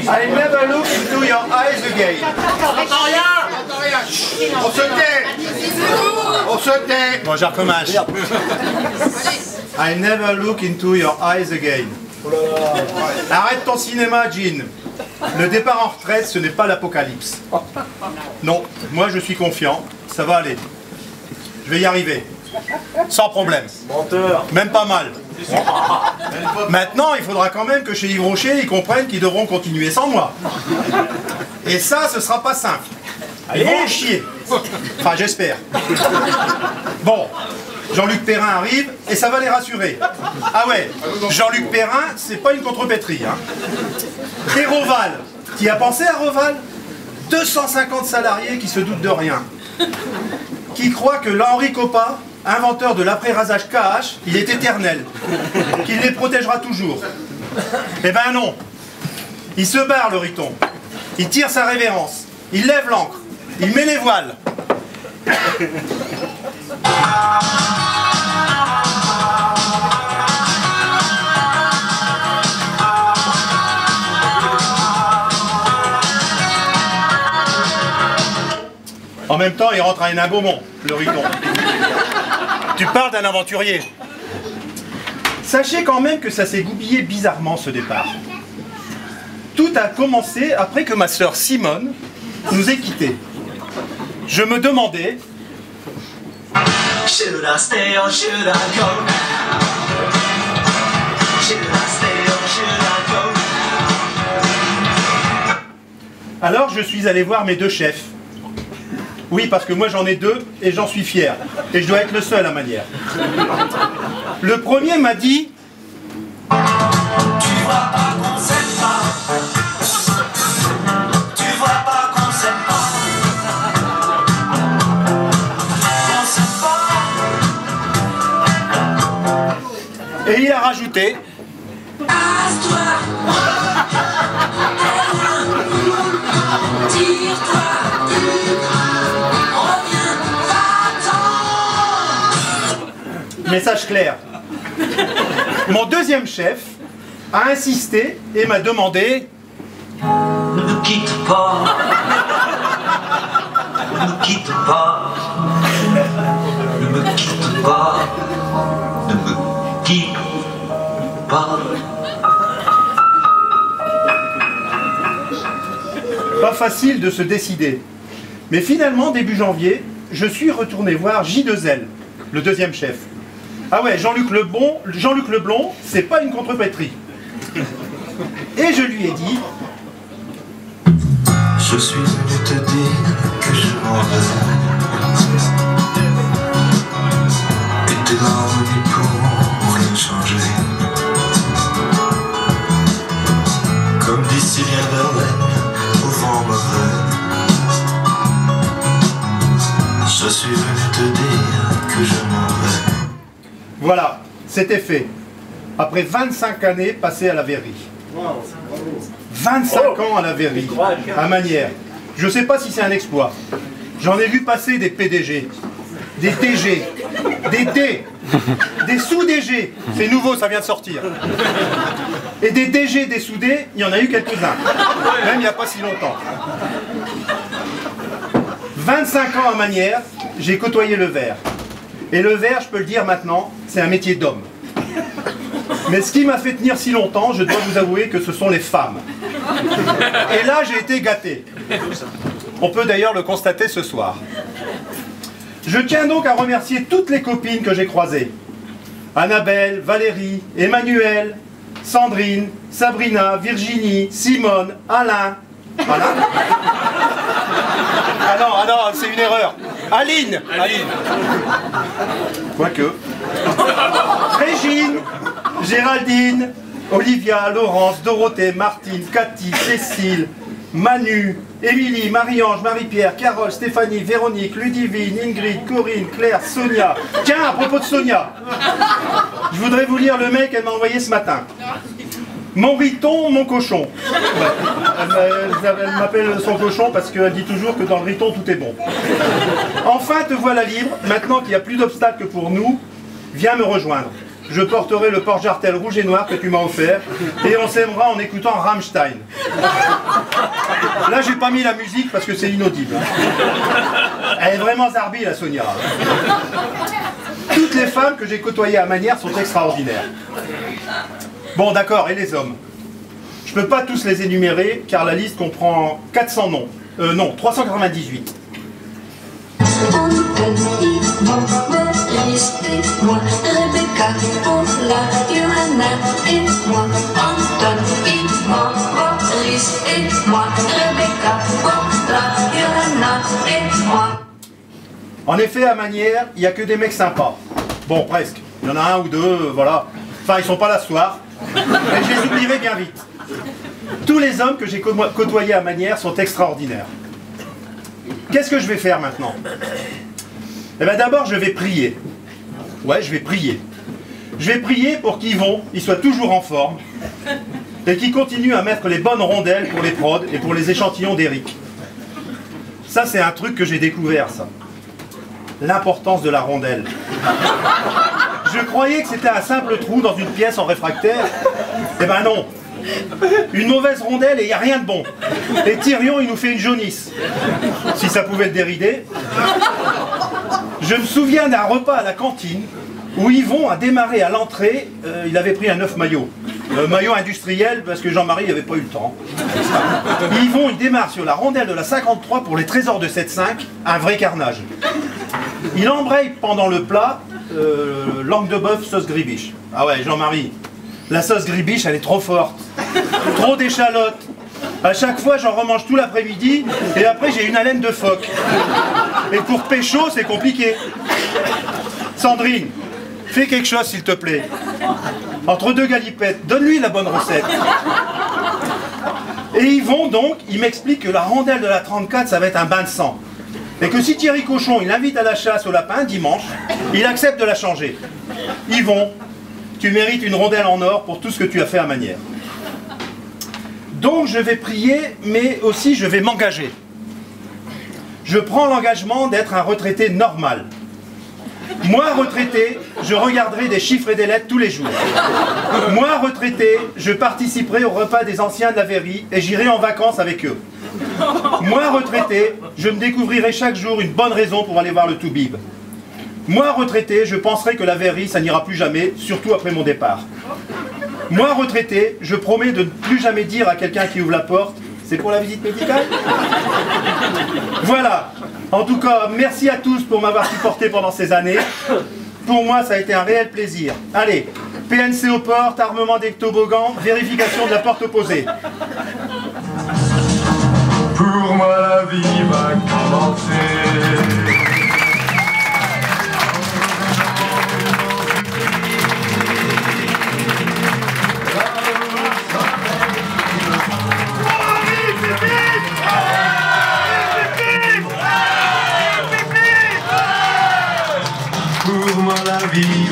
I never look into your eyes again. On se tait. On se tait. Bon, je recommence. I never look into your eyes again. Arrête ton cinéma, Jean. Le départ en retraite, ce n'est pas l'apocalypse. Non, moi je suis confiant. Ça va aller. Je vais y arriver. Sans problème. Menteur. Même pas mal. Maintenant, il faudra quand même que chez Yves Rocher, ils comprennent qu'ils devront continuer sans moi. Et ça, ce sera pas simple. Ils vont chier. Enfin, j'espère. Bon, Jean-Luc Perrin arrive et ça va les rassurer. Ah ouais, Jean-Luc Perrin, c'est pas une contrepétrie. Hein. Et Roval, qui a pensé à Roval? 250 salariés qui se doutent de rien. Qui croient que Henri Coppa, inventeur de l'après-rasage KH, il est éternel, qu'il les protégera toujours. Eh ben non. Il se barre, le Riton. Il tire sa révérence. Il lève l'ancre. Il met les voiles. En même temps, il rentre à Hénin-Beaumont, le Riton. Tu parles d'un aventurier. Sachez quand même que ça s'est goupillé bizarrement, ce départ. Tout a commencé après que ma sœur Simone nous ait quittés. Je me demandais... Should I stay or should I go now? Should I stay or should I go now? Alors je suis allé voir mes deux chefs. Oui, parce que moi j'en ai deux et j'en suis fier. Et je dois être le seul à manière. Le premier m'a dit... Tu vois pas qu'on s'aime pas. Tu vois pas qu'on s'aime pas. On s'aime pas. Et il a rajouté... Passe-toi. Tire-toi. Message clair. Mon deuxième chef a insisté et m'a demandé... Ne me quitte pas. Ne me quitte pas. Ne me quitte pas. Ne me quitte pas. Pas facile de se décider. Mais finalement, début janvier, je suis retourné voir J2L, le deuxième chef. Ah ouais, Jean-Luc Leblond, c'est pas une contrepétrie. Et je lui ai dit... Je suis venu te dire que je m'en vais. Et t'es là revenu pour rien changer. Comme dit si bien Verlaine, au vent mauvais. Je suis venu te dire que je m'en vais. Voilà, c'était fait. Après 25 années passées à la verrerie. 25 ans à la verrerie, à Manières. Je ne sais pas si c'est un exploit. J'en ai vu passer des PDG, des DG, des D, des sous-DG. C'est nouveau, ça vient de sortir. Et des DG, des sous-D, il y en a eu quelques-uns. Même il n'y a pas si longtemps. 25 ans à Manières, j'ai côtoyé le verre. Et le verre, je peux le dire maintenant, c'est un métier d'homme. Mais ce qui m'a fait tenir si longtemps, je dois vous avouer que ce sont les femmes. Et là, j'ai été gâté. On peut d'ailleurs le constater ce soir. Je tiens donc à remercier toutes les copines que j'ai croisées. Annabelle, Valérie, Emmanuelle, Sandrine, Sabrina, Virginie, Simone, Alain. Alain ? Ah non, c'est une erreur. Aline. Quoique. Régine, Géraldine, Olivia, Laurence, Dorothée, Martine, Cathy, Cécile, Manu, Émilie, Marie-Ange, Marie-Pierre, Carole, Stéphanie, Véronique, Ludivine, Ingrid, Corinne, Claire, Sonia. Tiens, à propos de Sonia, je voudrais vous lire le mail qu'elle m'a envoyé ce matin. Mon riton, mon cochon. Ouais. Elle m'appelle son cochon parce qu'elle dit toujours que dans le riton, tout est bon. Enfin, te voilà libre. Maintenant qu'il n'y a plus d'obstacles pour nous, viens me rejoindre. Je porterai le porte-jartel rouge et noir que tu m'as offert et on s'aimera en écoutant Rammstein. Là, j'ai pas mis la musique parce que c'est inaudible. Elle est vraiment zarbi, la Sonia. Toutes les femmes que j'ai côtoyées à Manières sont extraordinaires. Bon, d'accord, et les hommes? Je peux pas tous les énumérer car la liste comprend 400 noms. Non, 398. Anthony, Maurice et moi, Rebecca, Paula, Johanna et moi. Anthony, Maurice et moi, Rebecca, Paula, Johanna et moi. En effet, à Manières, il n'y a que des mecs sympas. Bon, presque. Il y en a un ou deux, voilà. Enfin, ils sont pas là ce soir. Mais je les oublierai bien vite. Tous les hommes que j'ai côtoyés à Manières sont extraordinaires. Qu'est-ce que je vais faire maintenant? Eh bien d'abord, je vais prier. Ouais, je vais prier. Je vais prier pour qu'Yvon, il soit toujours en forme et qu'il continue à mettre les bonnes rondelles pour les prods et pour les échantillons d'Eric. Ça, c'est un truc que j'ai découvert, ça. L'importance de la rondelle. Je croyais que c'était un simple trou dans une pièce en réfractaire. Eh ben non. Une mauvaise rondelle et il n'y a rien de bon. Et Tyrion, il nous fait une jaunisse. Si ça pouvait le dérider. Je me souviens d'un repas à la cantine où Yvon a démarré à l'entrée, il avait pris un œuf maillot. Maillot industriel parce que Jean-Marie n'avait pas eu le temps. Yvon, il démarre sur la rondelle de la 53 pour les trésors de 7,5, un vrai carnage. Il embraye pendant le plat langue de bœuf sauce gribiche. Ah ouais, Jean-Marie, la sauce gribiche, elle est trop forte. Trop d'échalotes. À chaque fois, j'en remange tout l'après-midi et après, j'ai une haleine de phoque. Et pour pécho, c'est compliqué. Sandrine, fais quelque chose, s'il te plaît. Entre deux galipettes, donne-lui la bonne recette. Et Yvon, donc, il m'explique que la rondelle de la 34, ça va être un bain de sang. Et que si Thierry Cochon, il invite à la chasse au lapin dimanche, il accepte de la changer. Yvon, tu mérites une rondelle en or pour tout ce que tu as fait à Manières. Donc je vais prier, mais aussi je vais m'engager. Je prends l'engagement d'être un retraité normal. Moi, retraité, je regarderai des chiffres et des lettres tous les jours. Moi, retraité, je participerai au repas des anciens de la Verrie et j'irai en vacances avec eux. Moi, retraité, je me découvrirai chaque jour une bonne raison pour aller voir le Toubib. Moi, retraité, je penserai que la Verrie, ça n'ira plus jamais, surtout après mon départ. Moi, retraité, je promets de ne plus jamais dire à quelqu'un qui ouvre la porte « C'est pour la visite médicale ?» Voilà. En tout cas, merci à tous pour m'avoir supporté pendant ces années. Pour moi, ça a été un réel plaisir. Allez, PNC aux portes, armement des toboggans, vérification de la porte opposée. Pour moi, la vie va commencer. Pour moi la vie